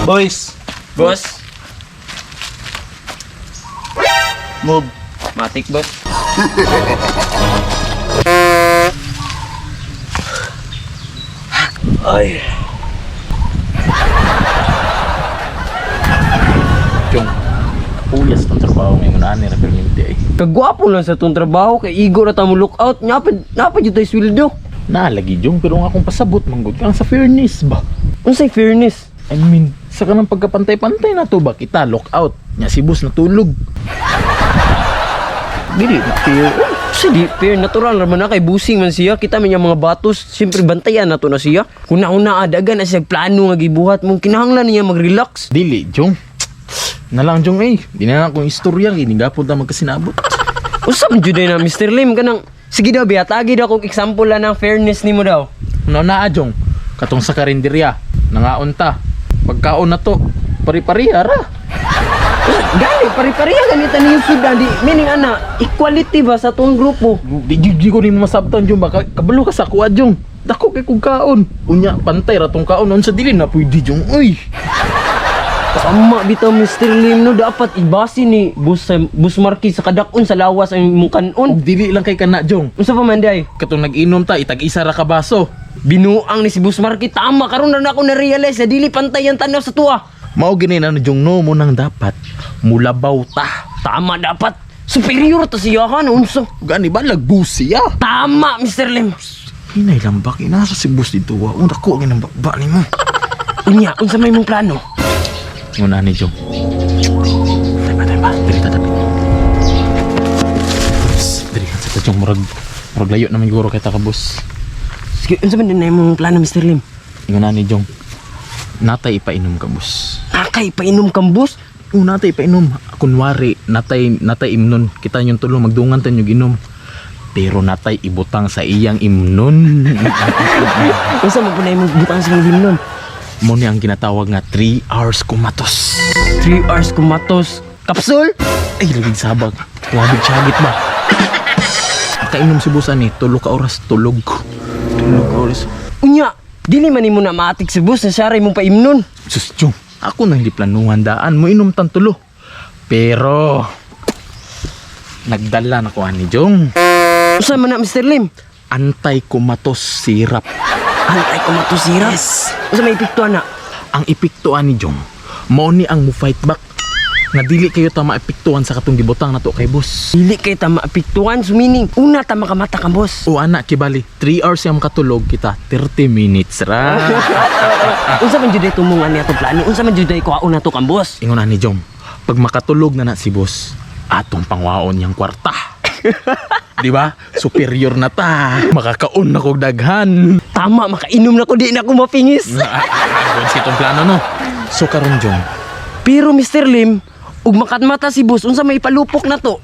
Boys, Boss, move. matik boss. Ay. Jong, puyas tong trabaho ngayon na ani ra perminti ay. Kagwapo lang sa tong trabaho kay Igor at mo lookout. Napa jud tay sweldo. Naalagi Jong, pero nga akong pasabot manggod kang sa fairness ba? Unsay fairness? I mean, sa kanang pagkapantay-pantay na to ba kita lockout nya si boss natulog. Dili na fair. Di fair, natural naman na kay busing man siya. Kita man yung mga batos, siyempre bantayan na to na siya. Kuna-una adagan na siya plano nga gibuhat mong kinahanglan niya mag-relax. Dili Jong. Nalang Jong eh, di na akong istorya ginigapon ta magkasinabot. Usa man jud na Mr. Lim kanang sige daw bihatagi daw kung example lang ng fairness nimo daw. Naa Jong, katong sa karinderya, nangaon ta. Pagkaon na to, pari-pariha ra. Gani pari-pariya ganita ni sudan di meaning ana equality ba sa tong grupo. Di ko ni masabtan Jong, baka kabalo ka sa kuha Jong. Dako kay kong kaon. Unya pantay ra tong kaon on sa dili na pwede Jong. Uy. Tama bitaw Mr. Lim no dapat ibasi ni Bus Marquis sa kadakon sa lawas ang imong kanon. Og dili lang kay kana Jong. Unsa pa man day? Katong nag-inom ta, itag-isa ra ka baso. Binuang ni si Bus Marquis tama karon na ako na-realize na dili pantay ang tanaw sa tuwa. Mao gini na Jong no mo nang dapat mulabaw ta. Tama dapat. Superior to siya ka no unsa. Gani ba lagbusi ah. Tama Mr. Lim. Hinay lambak inasa si boss dito wa. Unda ko ang nambakba nimo. Unya unsa may mong plano? Nguna ni Jong. Tama, diri ta dapat. Diri ka sa Jong murag layo naman guro kay ta ka boss. Sige unsa man din na imong plano Mr. Lim? Nguna ni Jong. Natay ipainom ka boss. Akay painom kang bus. Natay ipainom. Kunwari natay imnon. Kita yung tulo magdungan tan yung inom. Pero natay ibutang sa iyang imnon. Unsa man punay imong butang sa imong himnon? Mo ni ang ginatawag nga 3 hours kumatos. 3 hours kumatos. Kapsul? Ay, laging sabag. Labig syagit ba? Makainom si busan ni, tulog ka oras, tulog. Tulog ka oras. Unya, dili man nimo na maatik si bus na saray mong paimnon. Sus, Jong, ako na hindi planuhan daan mo inom tan tulo. Pero, nagdala na ko ani Jong. Unsa man na Mr. Lim? Antay kumatos sirap. Antay kumatos sirap. Yes. Unsa may epekto na? Ang epektuan ni Jong, mao ni ang mo fight back. Nga dili kayo ta maepektuhan sa katong gibutang nato kay boss. Dili kay ta maapektuhan so meaning una ta makamata kang boss. O anak kibali, 3 hours yung katulog kita, 30 minutes ra. Unsa man jud tumungan ni atong plano? Unsa man jud kuhaon nato kang boss? Ingon na ni Jong, pag makatulog na si boss, atong pangwaon yang kwarta. Di ba? Superior na ta. Makakaon na kog daghan. Tama, makainom na ko di na ako mapingis. Doon si itong plano no. So karon Jong, Pero Mr. Lim, ug makatmata si boss unsa may palupok na to?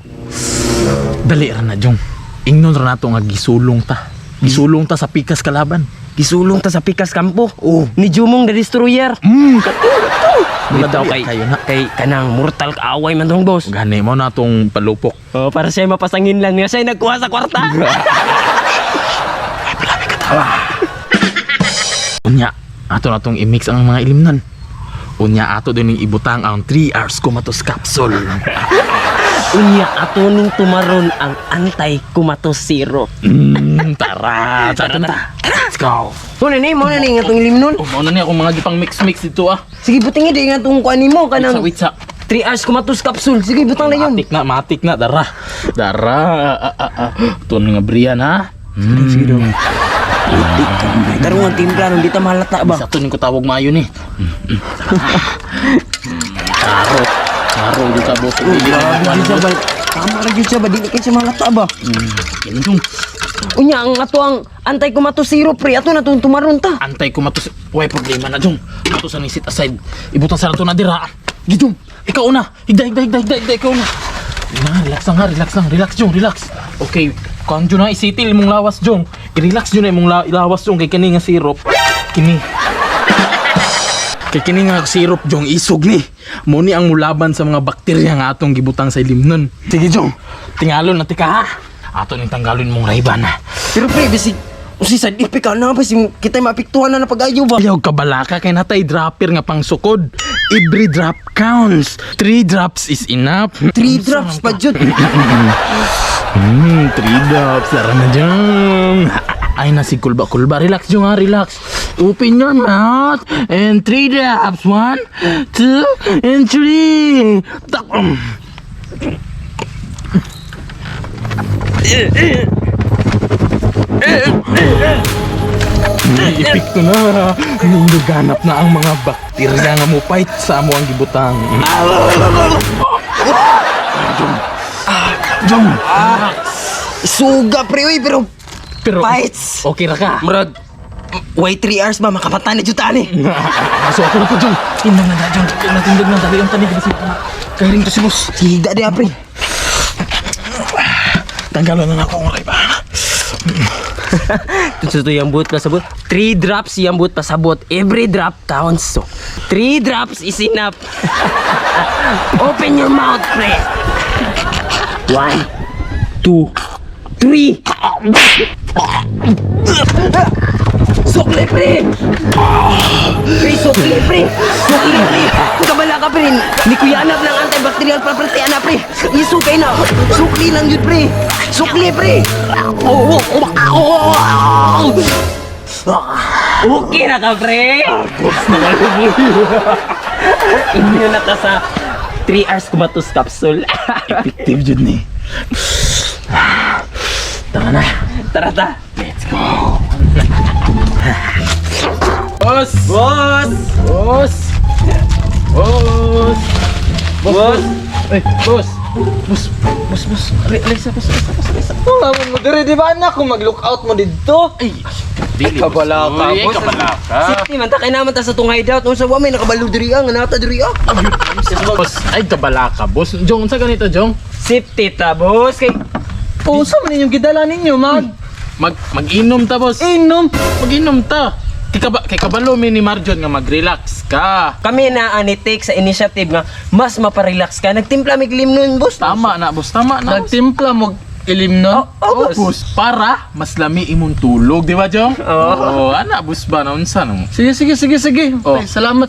dali ra na Jong. Ingnon ra nato nga gisulong ta. Gisulong ta sa pikas kalaban. Gisulong ta sa pikas kampo. Oh, ni Jumong the Destroyer. Kato. Bitaw kay kayo na. kay kanang mortal kaaway man tong boss. Gani mo na tong palupok. Oh, para siya mapasangin lang niya siya nagkuha sa kwarta. Unya, ato na tong i-mix ang mga ilimnan. Unya, ato din yung ibutang ang 3 hours kumatos capsule. Unya ato ning tumaron ang anti-kumatos zero. Tara. Let's go. Mo na ni nga tong limnon. Oh, mauna niya akong mga gipang mix dito ah. Sige butingi di nga tong kuan nimo kanang Wait sa. 3 hours kumatos capsule. Sige butang na yun. Matik na. Dara. Ito nga briyan ha. Sige daw. Tarong ang timpla nung di ta mahalata ba? Sa ito ko tawag maayo ni. Karo dito boss. Tama ra gyud siya ba di kay siya mahalata ba? Yan yung Unya ang ato ang anti-kumatos zero pre ato na tong tumaron ta. antay ko matos. Way problema na Jong. Ato sa ni sit aside. Ibutang sa rato na dira. Jong, ikaw na. Higda ikaw na. Relax Jong, relax. Okay, kung Jong na isitil mong lawas Jong. I-relax Jong na mong lawas Jong kay kini nga syrup. Kay kini nga syrup Jong isog ni. Mo ni ang mulaban sa mga bakterya nga atong gibutang sa ilimnon. Sige Jong, tingalon na tika ha. Ato ni tanggalon mong rayban ha. Pero pre bisig Si sad ipi ka na ba si kita mapiktuhan na pag-ayo ba? Ayaw ka balaka kay natay dropper nga pang sukod. Every drop counts. 3 drops is enough. 3 drops pa jud. 3 drops. Tara na dyan. Ay na si kulba. Relax dyan nga, relax. Open your mouth. And 3 drops. 1, 2, and 3. Ipikto na. Niluganap na ang mga bakterya nga mo fight sa amo ang gibutang. Jom. Suga pre uy pero Pero fights. okay ra ka. Murag wait 3 hours ba makapatan ni jutani. So ako na po, Jong. Tindog na, Jong. Natindog na. Dali ang tanig. Kahiring to si boss. Higa di apre. Tanggalan na ako ang oray ba? Tuto yung boot pasabot. 3 drops yung boot pasabot. Every drop counts. So 3 drops is enough. Open your mouth, pre. 1, 2, 3. Sukli, pre! Pre, sukli, pre! Sukli, pre! Kabala ka, pre! Ni kuyanap ng antibacterial property, ana, pre! Isukay na! Sukli lang yun, pre! Sukli, pre! Okay na ka, pre! Immune na ka sa 3 hours kumatos capsule. Effective dyan ni. Tara na. Tara ta! Let's go. Boss! Boss! Boss! Boss! Boss! Eh, boss! Boss! Alisa, boss! Mamon mo dire di ba anak kung mag-lookout mo dito? Ay! Dili, Kabala ka, Uy, boss. kabala ka. Safety man, takay naman ta sa tong hideout. Unsa wa may nakabalo diri ang nata diri ah. Boss, ay kabala ka, boss. Jong, unsa ganito, Jong? Safety ta, boss. Kay Unsa man inyong gidala ninyo, Mag-inom ta, boss. Inom. Mag-inom ta. Kay kabalo mi ni Marjon nga mag-relax ka. kami na ani take sa initiative nga mas maparelax ka. Nagtimpla mig limnon, boss. Tama na, boss. Tama na. Nagtimpla mo ilim nun. Oh, boss. Boss, para mas lami imong tulog, di ba, Jong? Oo. Ana, boss ba na unsa no? Sige. Oh. Ay, salamat.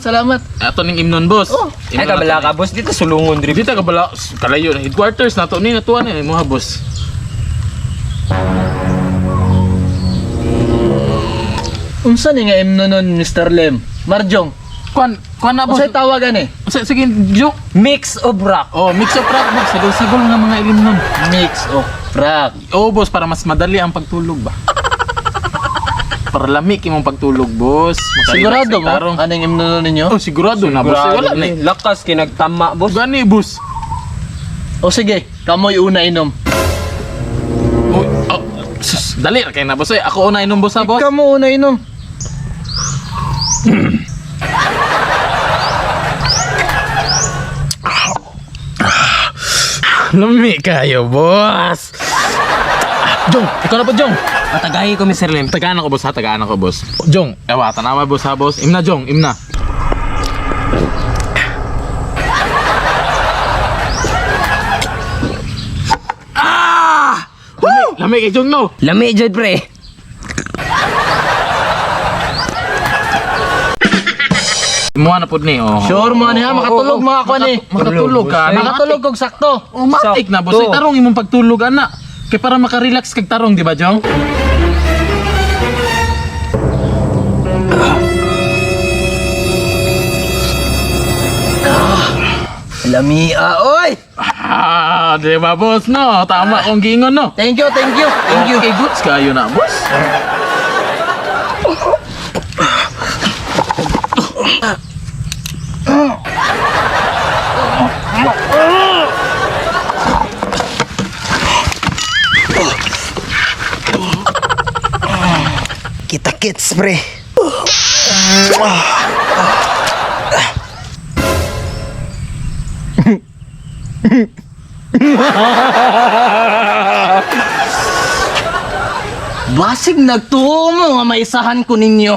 Ato ning imnon, boss. Ay kabala ka, boss. Dito sulungon diri. Dito kabala kalayo na headquarters nato ni natuan ni mo ha, boss. Unsa ni nga imno nun, Mr. Lem? Marjong. Kuan na, boss. Unsay tawagan eh? Sige, Jong. Mix of rock. Oh, mix of rock, boss. Sagol-sagol nga mga ilim nun. Mix of rock. Oh, boss, para mas madali ang pagtulog ba? Para lamig imong pagtulog, boss. Makarelax Sigurado ang mo? tarong. Anong imno nun ninyo? Oh, sigurado na, boss. Wala na. Lakas kinagtama, boss. Gani, boss. O sige, kamoy una inom. Oh, sus, dali ra kay na, boss. Ako una inom, boss, ha, boss. Ikaw mo una inom. Lami kayo, boss. Jong, ikaw na po, Jong. Patagahi ko, Mr. Lem. Tagaan ako, boss, ha? Tagaan ako, boss. Jong, ewa, tanawa, boss, ha, boss? Imna, Jong, imna. Lami kay Jong, no? Lami jud, pre. Imuha na po ni, oh. Sure mo niya, makatulog mo ako ni. Makatulog ka, Makatulog kog sakto. Oh, matik na, boss. Ay, tarong imong pagtulog, ana. Kaya para makarelax kag tarong, di ba, Jong? Lami oy. Ah, di ba, boss, no? Tama kong gingon, no? Thank you. Thank you. Okay, goods kayo na, boss. Kita kits, pre. Basig nagtuo mo nga maisahan ko ninyo.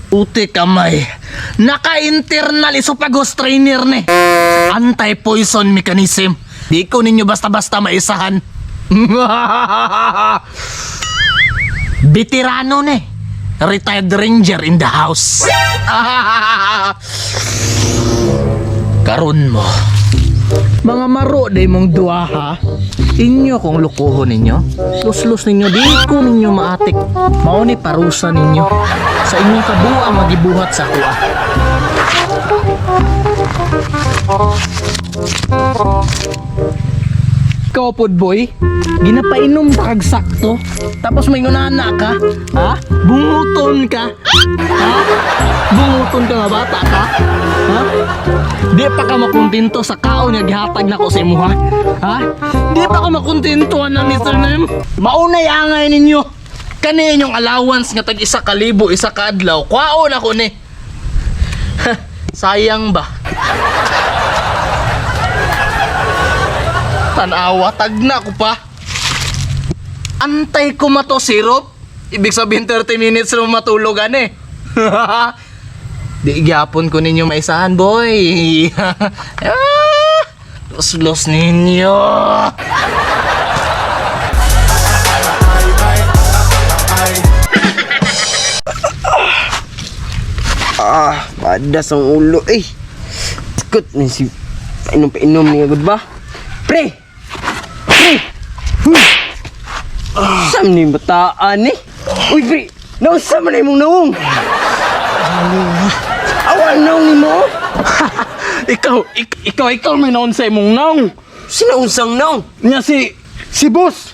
Puti kamay. Naka-internal esophagus trainer ni. Anti-poison mechanism. Di ko ninyo basta-basta maisahan. Veterano ni. Retired ranger in the house. Karon mo. Mga maro day mong duha ha. Inyo kung lukuhon ninyo. Luslus ninyo di ko ninyo maatik. Mao ni parusa ninyo sa inyong kabuang magibuhat sa kuha. Ikaw pod boy, ginapainom ka kag sakto. Tapos may ngunana ka, ha? Bunguton ka. Ha? Bunguton ka nga bata ka. Ha? Di pa ka makontento sa kaon nga gihatag nako sa imo ha? Ha? Di pa ka makontento na Mr. Nem? Maunay angay ninyo. Kani inyong allowance nga tag 1,000 isa ka adlaw. Kwaon ako ni. Sayang ba? Tanawa, tagna ko pa. Antay ko mato syrup. Ibig sabihin 30 minutes na matulog ani. Di gyapon ko ninyo maisahan, boy. Los ninyo. Padas ang ulo eh. Tikot na si painom niya good ba? Pre! Sam ni bataan eh. Uy pre, nausam na imong naong. Awan naong ni mo. Ikaw may naon sa imong naong. Sinausang naong. Nya si boss.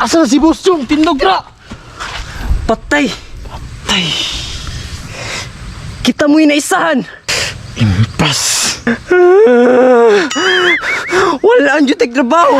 Asa na si boss yung tindog ra? Patay. Kita mo'y naisahan. Impas. Wala ang jutek trabaho.